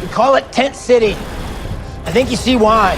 We call it tent city. I think you see why.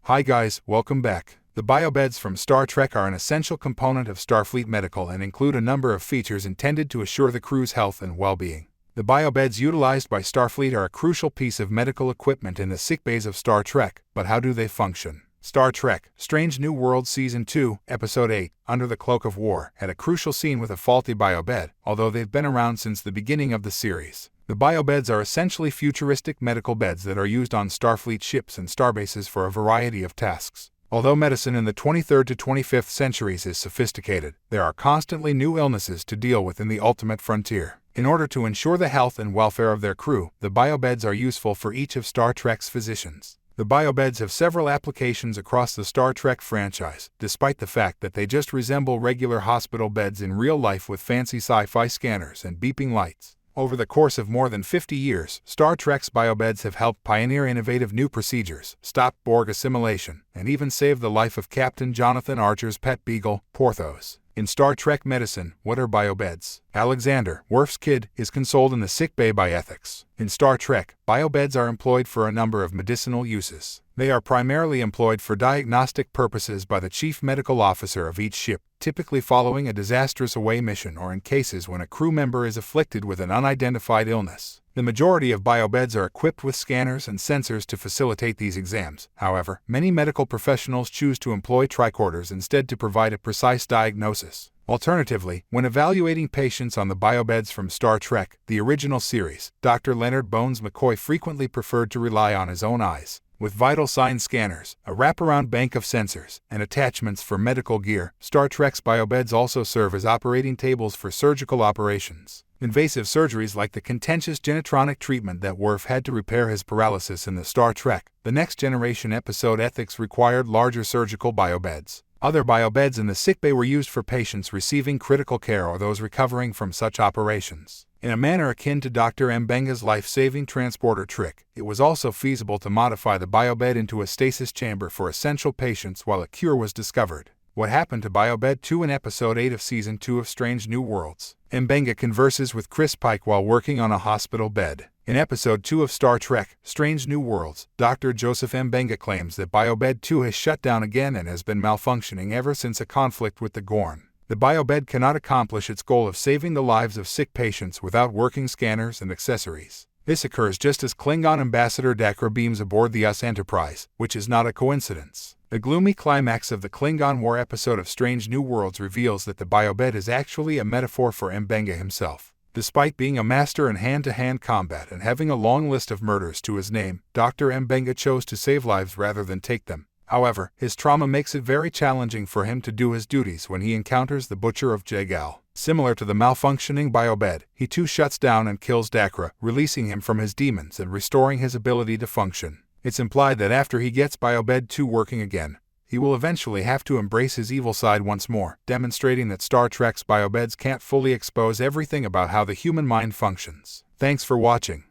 Hi guys, welcome back. The biobeds from Star Trek are an essential component of Starfleet medical and include a number of features intended to assure the crew's health and well-being. The biobeds utilized by Starfleet are a crucial piece of medical equipment in the sickbays of Star Trek, but how do they function? Star Trek, Strange New Worlds Season 2, Episode 8, Under the Cloak of War, had a crucial scene with a faulty biobed, although they've been around since the beginning of the series. The biobeds are essentially futuristic medical beds that are used on Starfleet ships and starbases for a variety of tasks. Although medicine in the 23rd to 25th centuries is sophisticated, there are constantly new illnesses to deal with in the ultimate frontier. In order to ensure the health and welfare of their crew, the biobeds are useful for each of Star Trek's physicians. The biobeds have several applications across the Star Trek franchise, despite the fact that they just resemble regular hospital beds in real life with fancy sci-fi scanners and beeping lights. Over the course of more than 50 years, Star Trek's biobeds have helped pioneer innovative new procedures, stop Borg assimilation, and even save the life of Captain Jonathan Archer's pet beagle, Porthos. In Star Trek medicine, what are biobeds? Alexander, Worf's kid, is consoled in the sickbay by ethics. In Star Trek, biobeds are employed for a number of medicinal uses. They are primarily employed for diagnostic purposes by the chief medical officer of each ship, typically following a disastrous away mission or in cases when a crew member is afflicted with an unidentified illness. The majority of biobeds are equipped with scanners and sensors to facilitate these exams. However, many medical professionals choose to employ tricorders instead to provide a precise diagnosis. Alternatively, when evaluating patients on the biobeds from Star Trek, the original series, Dr. Leonard Bones McCoy frequently preferred to rely on his own eyes. With vital sign scanners, a wraparound bank of sensors, and attachments for medical gear, Star Trek's biobeds also serve as operating tables for surgical operations. Invasive surgeries like the contentious genitronic treatment that Worf had to repair his paralysis in the Star Trek The Next Generation episode Ethics required larger surgical biobeds. Other biobeds in the sickbay were used for patients receiving critical care or those recovering from such operations. In a manner akin to Dr. Mbenga's life-saving transporter trick, it was also feasible to modify the biobed into a stasis chamber for essential patients while a cure was discovered. What happened to Biobed 2 in Episode 8 of Season 2 of Strange New Worlds? Mbenga converses with Chris Pike while working on a hospital bed. In Episode 2 of Star Trek, Strange New Worlds, Dr. Joseph Mbenga claims that Biobed 2 has shut down again and has been malfunctioning ever since a conflict with the Gorn. The biobed cannot accomplish its goal of saving the lives of sick patients without working scanners and accessories. This occurs just as Klingon Ambassador Dakra beams aboard the US Enterprise, which is not a coincidence. The gloomy climax of the Klingon War episode of Strange New Worlds reveals that the biobed is actually a metaphor for Mbenga himself. Despite being a master in hand-to-hand combat and having a long list of murders to his name, Dr. Mbenga chose to save lives rather than take them. However, his trauma makes it very challenging for him to do his duties when he encounters the Butcher of Jagal. Similar to the malfunctioning biobed, he too shuts down and kills Dakra, releasing him from his demons and restoring his ability to function. It's implied that after he gets Biobed 2 working again, he will eventually have to embrace his evil side once more, demonstrating that Star Trek's biobeds can't fully expose everything about how the human mind functions. Thanks for watching.